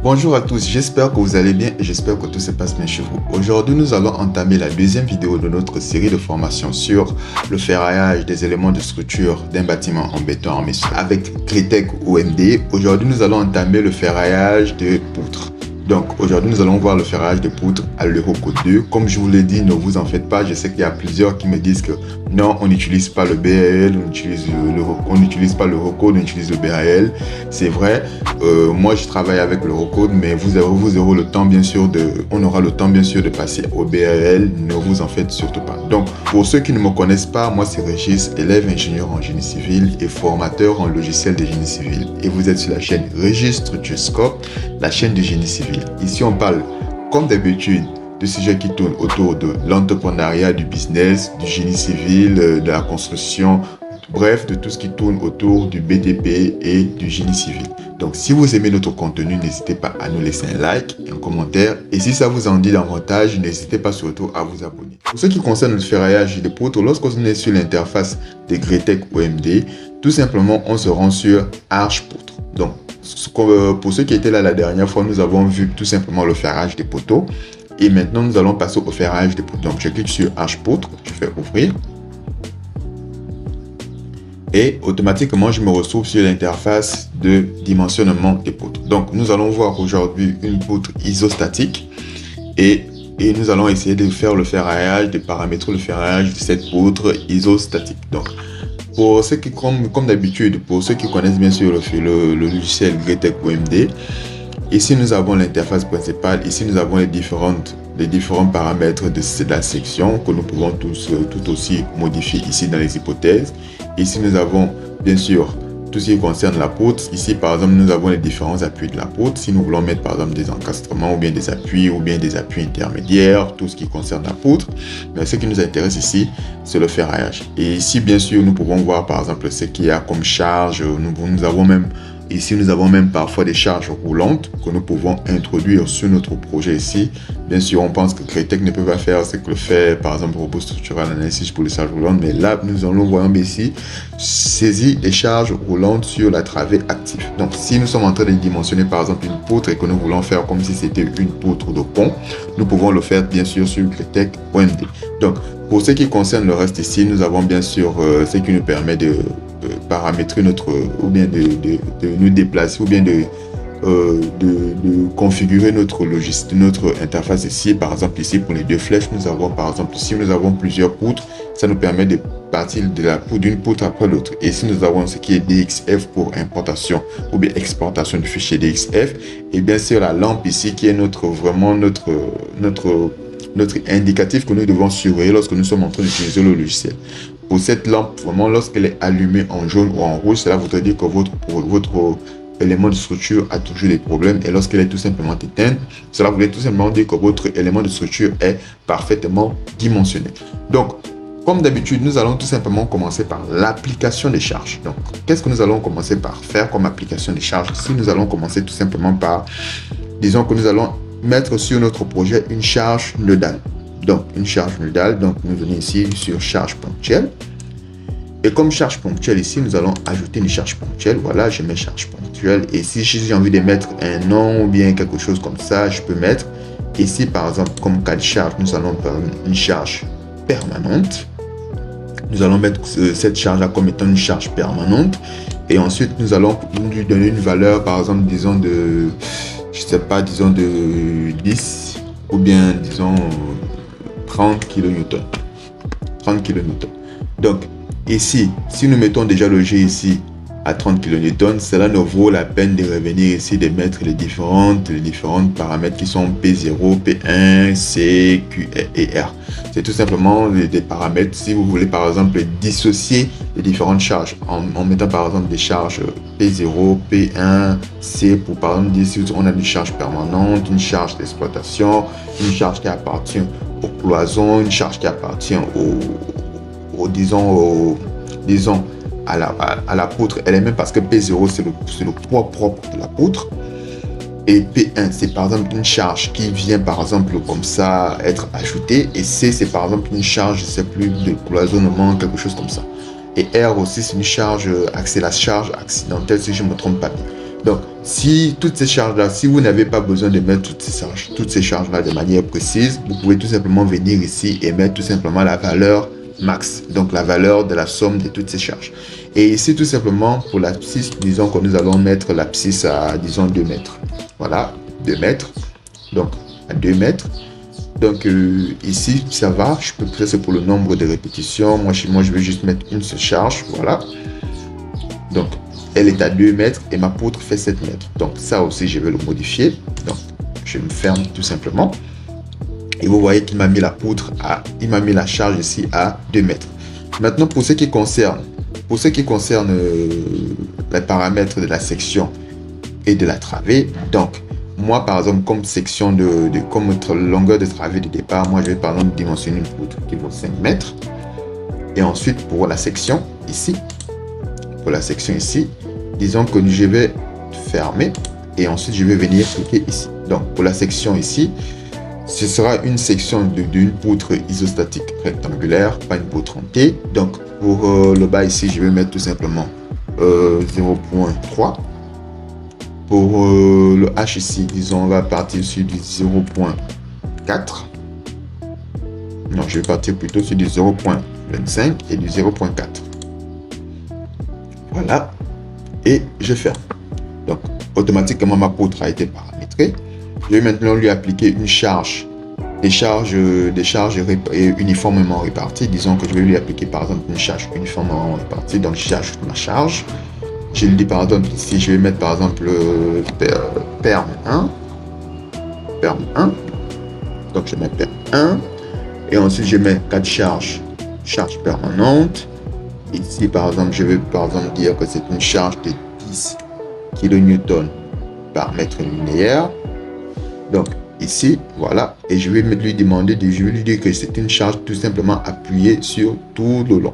Bonjour à tous, j'espère que vous allez bien et j'espère que tout se passe bien chez vous. Aujourd'hui, nous allons entamer la deuxième vidéo de notre série de formation sur le ferraillage des éléments de structure d'un bâtiment en béton armé avec Greatech OMD. Aujourd'hui, nous allons entamer le ferraillage de poutres. Donc aujourd'hui, nous allons voir le ferraillage de poutres à l'Eurocode 2. Comme je vous l'ai dit, ne vous en faites pas. Je sais qu'il y a plusieurs qui me disent que non, on n'utilise pas le BAL, on n'utilise pas l'Eurocode, on utilise le BAL. C'est vrai, moi je travaille avec l'Eurocode, mais vous aurez le temps bien sûr on aura le temps bien sûr de passer au BAL. Ne vous en faites surtout pas. Donc pour ceux qui ne me connaissent pas, moi c'est Régis, élève ingénieur en génie civil et formateur en logiciel de génie civil. Et vous êtes sur la chaîne Régis Structurescope, la chaîne du génie civil. Ici, on parle, comme d'habitude, de sujets qui tournent autour de l'entrepreneuriat, du business, du génie civil, de la construction, bref, de tout ce qui tourne autour du BTP et du génie civil. Donc, si vous aimez notre contenu, n'hésitez pas à nous laisser un like, un commentaire. Et si ça vous en dit davantage, n'hésitez pas surtout à vous abonner. Pour ce qui concerne le ferraillage des poutres, lorsqu'on est sur l'interface de Greatech OMD, tout simplement, on se rend sur Arche Poutre. Donc, pour ceux qui étaient là la dernière fois, nous avons vu tout simplement le ferrage des poteaux. Et maintenant, nous allons passer au ferrage des poutres. Donc, je clique sur Arche Poutre, je fais ouvrir. Et automatiquement, je me retrouve sur l'interface de dimensionnement des poutres. Donc, nous allons voir aujourd'hui une poutre isostatique. Et nous allons essayer de faire le ferraillage, de paramétrer le ferraillage de cette poutre isostatique. Donc, pour ceux qui, comme d'habitude, pour ceux qui connaissent bien sûr le logiciel Greatech OMD, ici nous avons l'interface principale, ici nous avons les différents paramètres de la section que nous pouvons tout aussi modifier ici dans les hypothèses. Ici nous avons bien sûr tout ce qui concerne la poutre. Ici par exemple nous avons les différents appuis de la poutre. Si nous voulons mettre par exemple des encastrements ou bien des appuis intermédiaires, tout ce qui concerne la poutre. Mais ce qui nous intéresse ici, c'est le ferraillage. Et ici bien sûr nous pouvons voir par exemple ce qu'il y a comme charge. Nous avons même parfois des charges roulantes que nous pouvons introduire sur notre projet ici. Bien sûr, on pense que Greatech ne peut pas faire ce que le fait, par exemple, Robot Structural Analysis pour les charges roulantes. Mais là, nous allons voir ici saisir des charges roulantes sur la travée active. Donc, si nous sommes en train de dimensionner, par exemple, une poutre et que nous voulons faire comme si c'était une poutre de pont, nous pouvons le faire, bien sûr, sur Greatech OMD. Donc, pour ce qui concerne le reste ici, nous avons bien sûr ce qui nous permet de paramétrer ou bien de nous déplacer, ou bien de configurer notre interface ici. Par exemple, ici pour les deux flèches, nous avons par exemple, si nous avons plusieurs poutres, ça nous permet de partir d'une poutre après l'autre. Et si nous avons ce qui est DXF pour importation ou bien exportation du fichier DXF, et bien sûr la lampe ici qui est notre indicatif que nous devons surveiller lorsque nous sommes en train d'utiliser le logiciel. Pour cette lampe, vraiment, lorsqu'elle est allumée en jaune ou en rouge, cela voudrait dire que votre élément de structure a toujours des problèmes. Et lorsqu'elle est tout simplement éteinte, cela voudrait tout simplement dire que votre élément de structure est parfaitement dimensionné. Donc, comme d'habitude, nous allons tout simplement commencer par l'application des charges. Donc, qu'est-ce que nous allons commencer par faire comme application des charges? Si nous allons commencer tout simplement par, disons que nous allons mettre sur notre projet une charge nodale. Donc, une charge nodale, donc nous venons ici sur charge ponctuelle. Et comme charge ponctuelle ici, nous allons ajouter une charge ponctuelle. Voilà, je mets charge ponctuelle. Et si j'ai envie de mettre un nom ou bien quelque chose comme ça, je peux mettre. Ici, par exemple, comme cas de charge, nous allons faire une charge permanente. Nous allons mettre cette charge-là comme étant une charge permanente. Et ensuite, nous allons lui donner une valeur, par exemple, disons de 10 ou bien, disons, 30 kN. 30 kN. Donc, ici, si nous mettons déjà le G ici à 30 kN, cela ne vaut la peine de revenir ici, de mettre les différents paramètres qui sont P0, P1, C, Q et R. C'est tout simplement des paramètres. Si vous voulez par exemple dissocier les différentes charges en mettant par exemple des charges P0, P1, C pour par exemple dire si on a une charge permanente, une charge d'exploitation, une charge qui appartient aux cloisons, une charge qui appartient disons à la poutre elle-même, parce que P0 c'est le poids propre de la poutre. Et P1 c'est par exemple une charge qui vient par exemple comme ça être ajoutée, et C c'est par exemple une charge, je sais plus, de cloisonnement, quelque chose comme ça. Et R aussi c'est une charge, c'est la charge accidentelle si je ne me trompe pas bien. Donc Si toutes ces charges-là, si vous n'avez pas besoin de mettre toutes ces charges-là de manière précise, vous pouvez tout simplement venir ici et mettre tout simplement la valeur max, donc la valeur de la somme de toutes ces charges. Et ici, tout simplement, pour l'abscisse, disons que nous allons mettre l'abscisse à, disons, 2 mètres. Voilà, 2 mètres. Donc, à 2 mètres. Donc, ici, ça va. Je peux presser pour le nombre de répétitions. Moi, chez moi, je vais juste mettre une seule charge. Voilà. Donc, elle est à 2 mètres et ma poutre fait 7 mètres. Donc, ça aussi, je vais le modifier. Donc, je me ferme tout simplement. Et vous voyez qu'il m'a mis la poutre il m'a mis la charge ici à 2 mètres. Maintenant, pour ce qui concerne les paramètres de la section et de la travée, donc, moi, par exemple, comme section comme longueur de travée de départ, moi, je vais par exemple dimensionner une poutre qui vaut 5 mètres. Et ensuite, pour la section ici, disons que je vais fermer et ensuite, je vais venir cliquer ici. Donc, pour la section ici, ce sera une section d'une poutre isostatique rectangulaire, pas une poutre en T. Donc, pour le bas ici, je vais mettre tout simplement 0.3. Pour le H ici, disons, on va partir sur du 0.4. Non, je vais partir plutôt sur du 0.25 et du 0.4. Voilà. Et je ferme. Donc, automatiquement, ma poutre a été paramétrée. Je vais maintenant lui appliquer une charge, des charges uniformément réparties. Disons que je vais lui appliquer par exemple une charge uniformément répartie. Donc, je charge ma charge. Je lui dis par exemple ici, je vais mettre par exemple perm 1. Donc, je mets perm 1. Et ensuite, je mets 4 charge permanente. Ici, par exemple, je vais par exemple dire que c'est une charge de 10 kN par mètre linéaire. Donc, ici, voilà. Et je vais lui demander, je vais lui dire que c'est une charge tout simplement appuyée sur tout le long.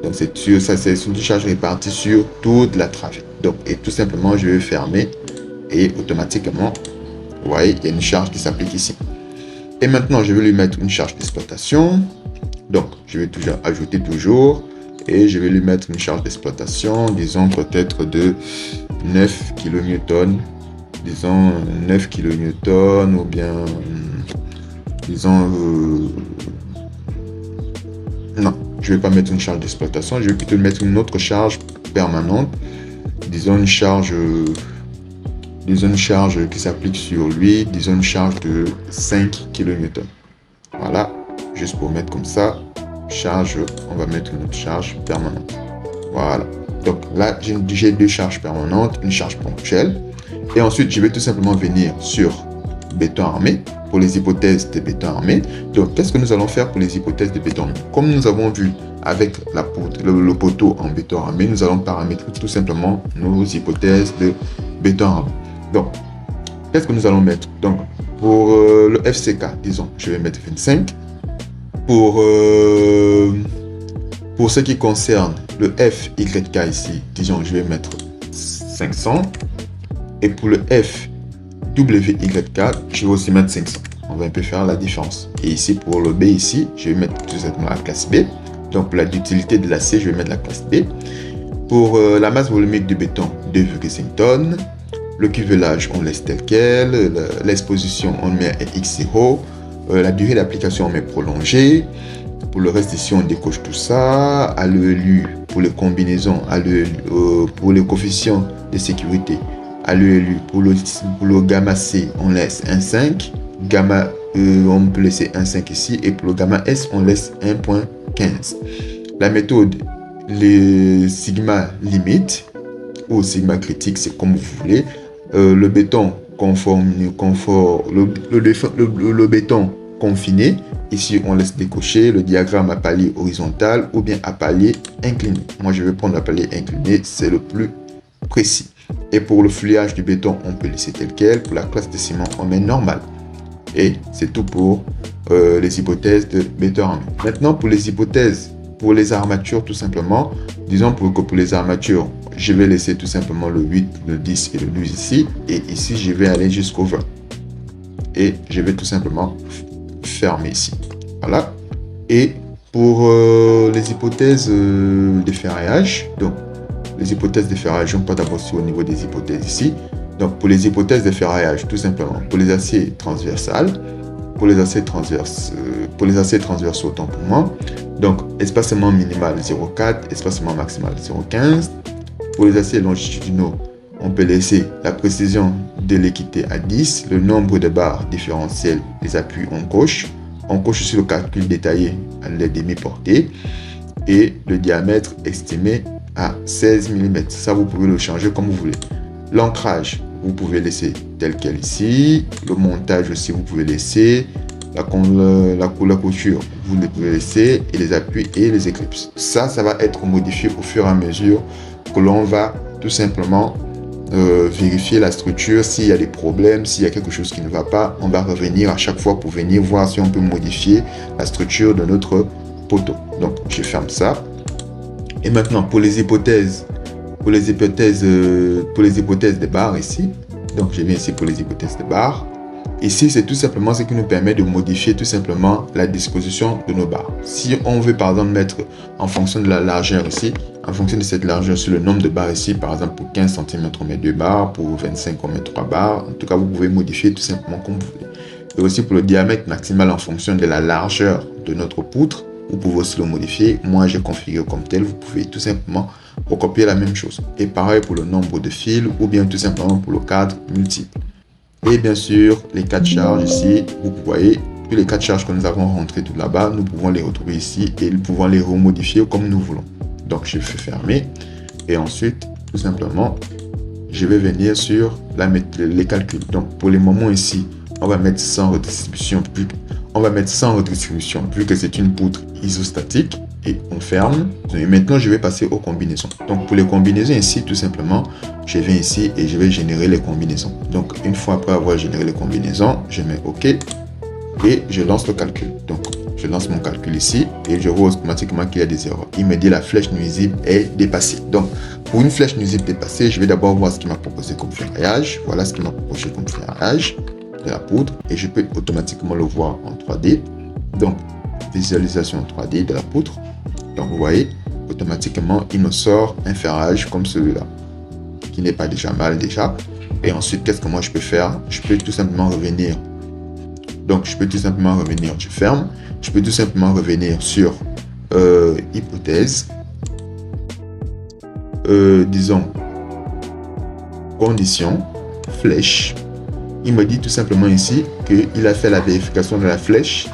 Donc c'est sûr, ça c'est une charge répartie sur toute la travée. Donc, et tout simplement, je vais fermer et automatiquement, vous voyez, il y a une charge qui s'applique ici. Et maintenant, je vais lui mettre une charge d'exploitation. Donc, je vais toujours ajouter et je vais lui mettre une charge d'exploitation, disons peut-être de 9 kN. Disons 9 kN ou bien disons non, je vais pas mettre une charge d'exploitation, je vais plutôt mettre une autre charge permanente, disons une charge qui s'applique sur lui, disons une charge de 5 kN. Voilà, juste pour mettre comme ça, charge, on va mettre une autre charge permanente. Voilà, donc là j'ai 2 charges permanentes, une charge ponctuelle. Et ensuite, je vais tout simplement venir sur béton armé pour les hypothèses de béton armé. Donc, qu'est-ce que nous allons faire pour les hypothèses de béton armé? Comme nous avons vu avec la poutre, le poteau en béton armé, nous allons paramétrer tout simplement nos hypothèses de béton armé. Donc, qu'est-ce que nous allons mettre? Donc, pour le FCK, disons, je vais mettre 25. Pour ce qui concerne le FYK ici, disons, je vais mettre 500. Et pour le FWYK, je vais aussi mettre 500. On va un peu faire la différence. Et ici, pour le B, ici, je vais mettre tout simplement la classe B. Donc, pour la ductilité de la C, je vais mettre la classe B. Pour la masse volumique du béton, 2,5 tonnes. Le cuvelage, on laisse tel quel. L'exposition, on met un X0. La durée d'application, on met prolongée. Pour le reste ici, on décoche tout ça. À l'ELU, pour les combinaisons, pour les coefficients de sécurité, à l'ELU, pour le gamma C, on laisse 1,5. Gamma E, on peut laisser 1,5 ici. Et pour le gamma S, on laisse 1,15. La méthode, les sigma limite ou sigma critique, c'est comme vous voulez. Le béton le béton confiné, ici on laisse décocher le diagramme à palier horizontal ou bien à palier incliné. Moi je vais prendre le palier incliné, c'est le plus précis. Et pour le fouillage du béton, on peut laisser tel quel. Pour la classe de ciment, on met normal. Et c'est tout pour les hypothèses de béton armé. Maintenant, pour les hypothèses, pour les armatures, tout simplement, disons que pour les armatures, je vais laisser tout simplement le 8, le 10 et le 12 ici. Et ici, je vais aller jusqu'au 20. Et je vais tout simplement fermer ici. Voilà. Et pour les hypothèses de ferraillage, donc les hypothèses de ferraillage, on peut d'abord sur au niveau des hypothèses ici. Donc pour les hypothèses de ferraillage, tout simplement, pour les aciers transversales, pour les aciers transversaux, autant pour moi. Donc espacement minimal 0,4, espacement maximal 0,15. Pour les aciers longitudinaux, on peut laisser la précision de l'équité à 10, le nombre de barres différentielles, les appuis on coche. On coche aussi le calcul détaillé à l'aide des mi-portées et le diamètre estimé à 16 mm. Ça, vous pouvez le changer comme vous voulez. L'ancrage, vous pouvez laisser tel quel ici. Le montage aussi, vous pouvez laisser. La couture, vous le pouvez laisser. Et les appuis et les éclipses. Ça va être modifié au fur et à mesure que l'on va tout simplement vérifier la structure. S'il y a des problèmes, s'il y a quelque chose qui ne va pas, on va revenir à chaque fois pour venir voir si on peut modifier la structure de notre poteau. Donc, je ferme ça. Et maintenant, pour les hypothèses des barres ici, donc je viens ici pour les hypothèses des barres. Ici, c'est tout simplement ce qui nous permet de modifier tout simplement la disposition de nos barres. Si on veut par exemple mettre en fonction de la largeur ici, en fonction de cette largeur sur le nombre de barres ici, par exemple pour 15 cm on met 2 barres, pour 25 on met 3 barres. En tout cas, vous pouvez modifier tout simplement comme vous voulez. Et aussi pour le diamètre maximal en fonction de la largeur de notre poutre, vous pouvez aussi le modifier. Moi, j'ai configuré comme tel. Vous pouvez tout simplement recopier la même chose. Et pareil pour le nombre de fils ou bien tout simplement pour le cadre multiple. Et bien sûr, les 4 charges ici, vous voyez, tous les 4 charges que nous avons rentrées tout là-bas, nous pouvons les retrouver ici et nous pouvons les remodifier comme nous voulons. Donc, je fais fermer. Et ensuite, tout simplement, je vais venir sur les calculs. Donc, pour les moments ici, on va mettre sans redistribution. Vu que c'est une poutre isostatique et on ferme. Et maintenant, je vais passer aux combinaisons. Donc, pour les combinaisons ici, tout simplement, je viens ici et je vais générer les combinaisons. Donc, une fois après avoir généré les combinaisons, je mets OK et je lance le calcul. Donc, je lance mon calcul ici et je vois automatiquement qu'il y a des erreurs. Il me dit la flèche nuisible est dépassée. Donc, pour une flèche nuisible dépassée, je vais d'abord voir ce qu'il m'a proposé comme ferraillage. Voilà ce qu'il m'a proposé comme ferraillage de la poudre et je peux automatiquement le voir en 3D. Donc, visualisation en 3D de la poutre. Donc, vous voyez, automatiquement, il me sort un ferrage comme celui-là, qui n'est pas déjà mal déjà. Et ensuite, qu'est-ce que moi je peux faire? Je peux tout simplement revenir. Donc, je peux tout simplement revenir, je ferme. Je peux tout simplement revenir sur hypothèse. Disons, condition, flèche. Il me dit tout simplement ici qu'il a fait la vérification de la flèche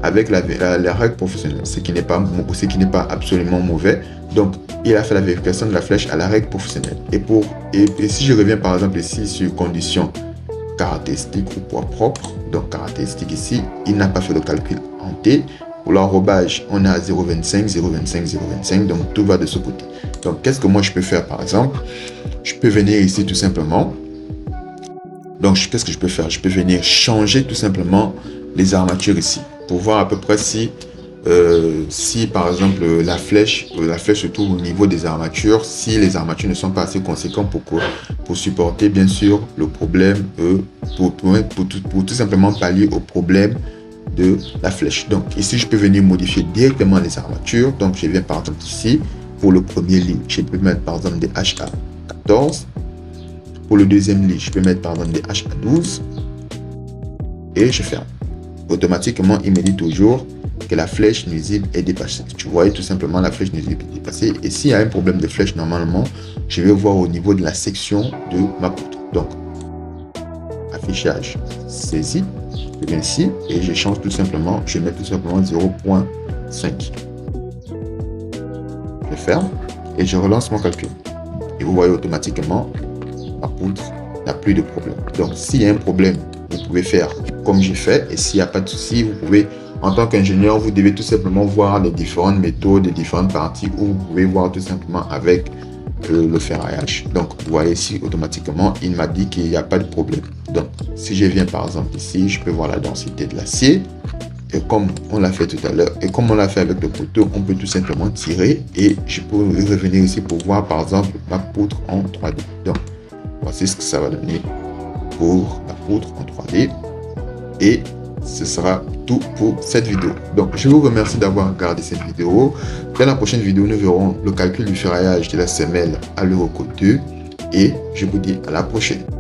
avec la règle professionnelle, ce qui n'est pas absolument mauvais. Donc, il a fait la vérification de la flèche à la règle professionnelle. Et si je reviens par exemple ici sur condition caractéristique ou poids propre, donc caractéristique ici, il n'a pas fait le calcul en T. Pour l'enrobage, on est à 0,25, 0,25, 0,25, donc tout va de ce côté. Donc, qu'est-ce que moi je peux faire par exemple? Je peux venir ici tout simplement. Donc, qu'est-ce que je peux faire? Je peux venir changer tout simplement les armatures ici pour voir à peu près si par exemple la flèche se trouve au niveau des armatures, si les armatures ne sont pas assez conséquentes pour supporter bien sûr le problème, pour tout simplement pallier au problème de la flèche. Donc ici, je peux venir modifier directement les armatures. Donc je viens par exemple ici, pour le premier lit, je peux mettre par exemple des HA14. Pour le deuxième lit, je peux mettre par exemple des HA12 et je ferme. Automatiquement, il me dit toujours que la flèche nuisible est dépassée. Tu vois, tout simplement, la flèche nuisible est dépassée. Et s'il y a un problème de flèche, normalement, je vais voir au niveau de la section de ma poutre. Donc, affichage saisi. Je viens ici et je change tout simplement. Je mets tout simplement 0,5. Je ferme et je relance mon calcul. Et vous voyez automatiquement, ma poutre n'a plus de problème. Donc, s'il y a un problème, vous pouvez faire comme j'ai fait. Et s'il n'y a pas de souci, vous pouvez, en tant qu'ingénieur, vous devez tout simplement voir les différentes méthodes, les différentes parties où vous pouvez voir tout simplement avec le ferraillage. Donc, vous voyez ici, automatiquement, il m'a dit qu'il n'y a pas de problème. Donc, si je viens par exemple ici, je peux voir la densité de l'acier. Et comme on l'a fait tout à l'heure, et comme on l'a fait avec le poteau, on peut tout simplement tirer. Et je peux revenir ici pour voir par exemple ma poutre en 3D. Donc, voici ce que ça va donner pour la poutre en 3D. Et ce sera tout pour cette vidéo. Donc, je vous remercie d'avoir regardé cette vidéo. Dans la prochaine vidéo, nous verrons le calcul du ferraillage de la semelle à l'euro code 2 et je vous dis à la prochaine.